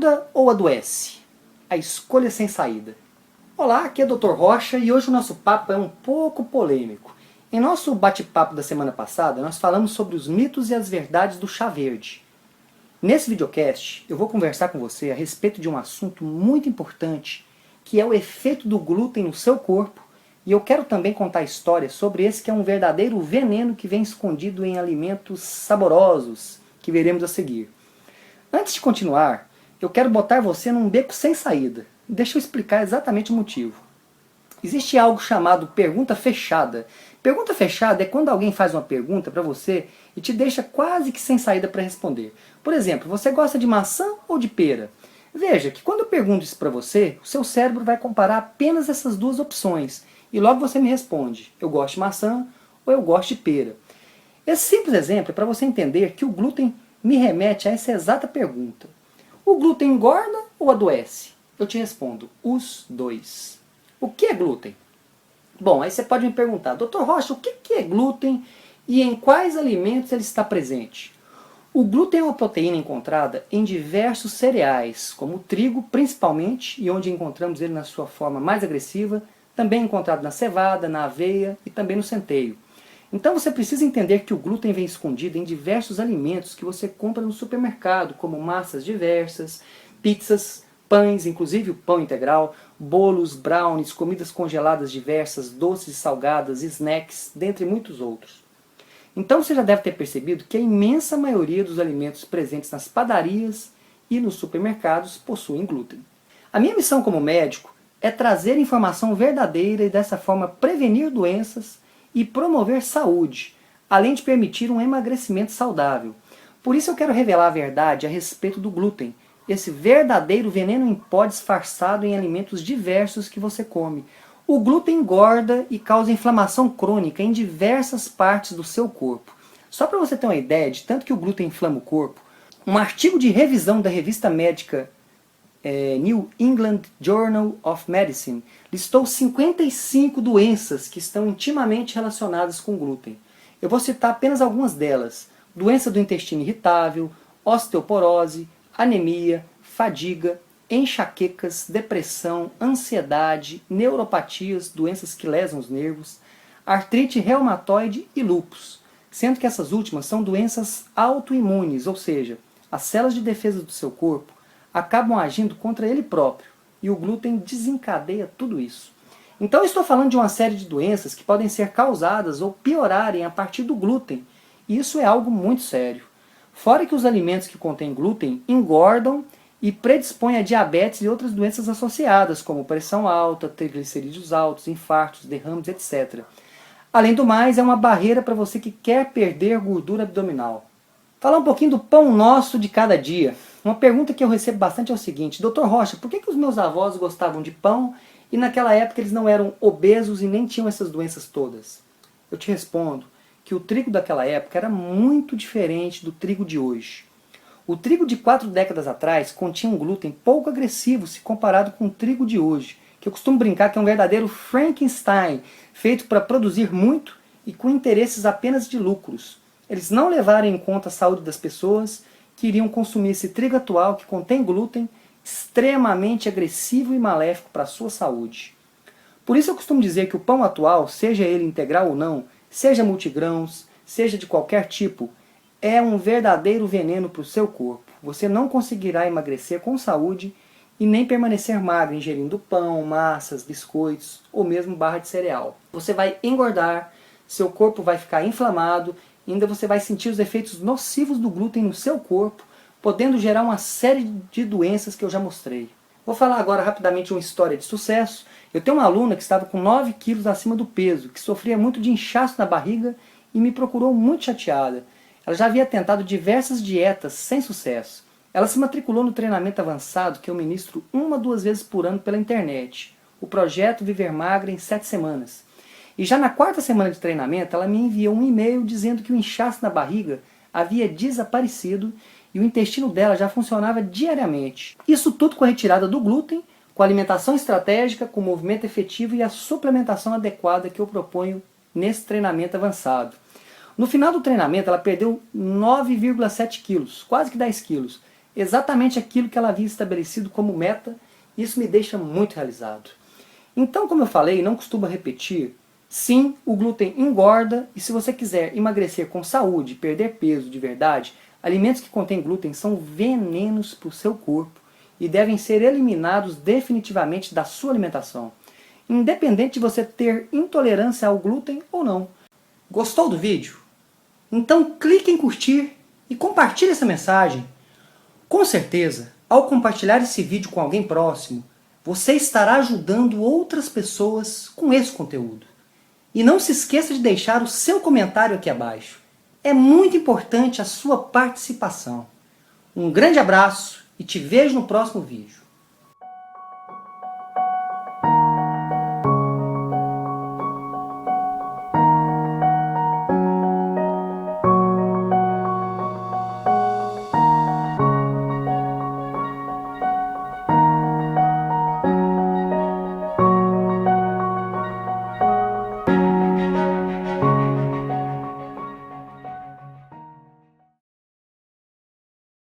Ajuda ou adoece? A escolha sem saída. Olá, aqui é Dr. Rocha e hoje o nosso papo é um pouco polêmico. Em nosso bate-papo da semana passada, nós falamos sobre os mitos e as verdades do chá verde. Nesse videocast, eu vou conversar com você a respeito de um assunto muito importante, que é o efeito do glúten no seu corpo, e eu quero também contar histórias sobre esse que é um verdadeiro veneno que vem escondido em alimentos saborosos, que veremos a seguir. Antes de continuar, eu quero botar você num beco sem saída. Deixa eu explicar exatamente o motivo. Existe algo chamado pergunta fechada. Pergunta fechada é quando alguém faz uma pergunta para você e te deixa quase que sem saída para responder. Por exemplo, você gosta de maçã ou de pera? Veja que quando eu pergunto isso para você, o seu cérebro vai comparar apenas essas duas opções. E logo você me responde, eu gosto de maçã ou eu gosto de pera. Esse simples exemplo é para você entender que o glúten me remete a essa exata pergunta. O glúten engorda ou adoece? Eu te respondo, os dois. O que é glúten? Bom, aí você pode me perguntar, Dr. Rocha, o que é glúten e em quais alimentos ele está presente? O glúten é uma proteína encontrada em diversos cereais, como o trigo principalmente, e onde encontramos ele na sua forma mais agressiva, também encontrado na cevada, na aveia e também no centeio. Então você precisa entender que o glúten vem escondido em diversos alimentos que você compra no supermercado, como massas diversas, pizzas, pães, inclusive o pão integral, bolos, brownies, comidas congeladas diversas, doces e salgadas, snacks, dentre muitos outros. Então você já deve ter percebido que a imensa maioria dos alimentos presentes nas padarias e nos supermercados possuem glúten. A minha missão como médico é trazer informação verdadeira e dessa forma prevenir doenças e promover saúde, além de permitir um emagrecimento saudável. Por isso eu quero revelar a verdade a respeito do glúten, esse verdadeiro veneno em pó disfarçado em alimentos diversos que você come. O glúten engorda e causa inflamação crônica em diversas partes do seu corpo. Só para você ter uma ideia de tanto que o glúten inflama o corpo, um artigo de revisão da revista médica New England Journal of Medicine listou 55 doenças que estão intimamente relacionadas com glúten. Eu vou citar apenas algumas delas: doença do intestino irritável, osteoporose, anemia, fadiga, enxaquecas, depressão, ansiedade, neuropatias, doenças que lesam os nervos, artrite reumatoide e lúpus, sendo que essas últimas são doenças autoimunes, ou seja, as células de defesa do seu corpo acabam agindo contra ele próprio, e o glúten desencadeia tudo isso. Então eu estou falando de uma série de doenças que podem ser causadas ou piorarem a partir do glúten, e isso é algo muito sério. Fora que os alimentos que contêm glúten engordam e predispõem a diabetes e outras doenças associadas, como pressão alta, triglicerídeos altos, infartos, derrames, etc. Além do mais, é uma barreira para você que quer perder gordura abdominal. Falar um pouquinho do pão nosso de cada dia. Uma pergunta que eu recebo bastante é o seguinte: Dr. Rocha, por que os meus avós gostavam de pão e naquela época eles não eram obesos e nem tinham essas doenças todas? Eu te respondo que o trigo daquela época era muito diferente do trigo de hoje. O trigo de 4 décadas atrás continha um glúten pouco agressivo se comparado com o trigo de hoje, que eu costumo brincar que é um verdadeiro Frankenstein, feito para produzir muito e com interesses apenas de lucros. Eles não levaram em conta a saúde das pessoas que iriam consumir esse trigo atual que contém glúten, extremamente agressivo e maléfico para a sua saúde. Por isso eu costumo dizer que o pão atual, seja ele integral ou não, seja multigrãos, seja de qualquer tipo, é um verdadeiro veneno para o seu corpo. Você não conseguirá emagrecer com saúde e nem permanecer magro ingerindo pão, massas, biscoitos ou mesmo barra de cereal. Você vai engordar, seu corpo vai ficar inflamado, e ainda você vai sentir os efeitos nocivos do glúten no seu corpo, podendo gerar uma série de doenças que eu já mostrei. Vou falar agora rapidamente uma história de sucesso. Eu tenho uma aluna que estava com 9 quilos acima do peso, que sofria muito de inchaço na barriga e me procurou muito chateada. Ela já havia tentado diversas dietas sem sucesso. Ela se matriculou no treinamento avançado que eu ministro 1 a 2 vezes por ano pela internet, o projeto Viver Magra em 7 semanas. E já na 4ª semana de treinamento, ela me enviou um e-mail dizendo que o inchaço na barriga havia desaparecido e o intestino dela já funcionava diariamente. Isso tudo com a retirada do glúten, com a alimentação estratégica, com o movimento efetivo e a suplementação adequada que eu proponho nesse treinamento avançado. No final do treinamento, ela perdeu 9,7 quilos, quase que 10 quilos. exatamente aquilo que ela havia estabelecido como meta, e isso me deixa muito realizado. Então, como eu falei, não costumo repetir, sim, o glúten engorda, e se você quiser emagrecer com saúde, perder peso de verdade, alimentos que contêm glúten são venenos para o seu corpo e devem ser eliminados definitivamente da sua alimentação, independente de você ter intolerância ao glúten ou não. Gostou do vídeo? Então clique em curtir e compartilhe essa mensagem. Com certeza, ao compartilhar esse vídeo com alguém próximo, você estará ajudando outras pessoas com esse conteúdo. E não se esqueça de deixar o seu comentário aqui abaixo. É muito importante a sua participação. Um grande abraço e te vejo no próximo vídeo.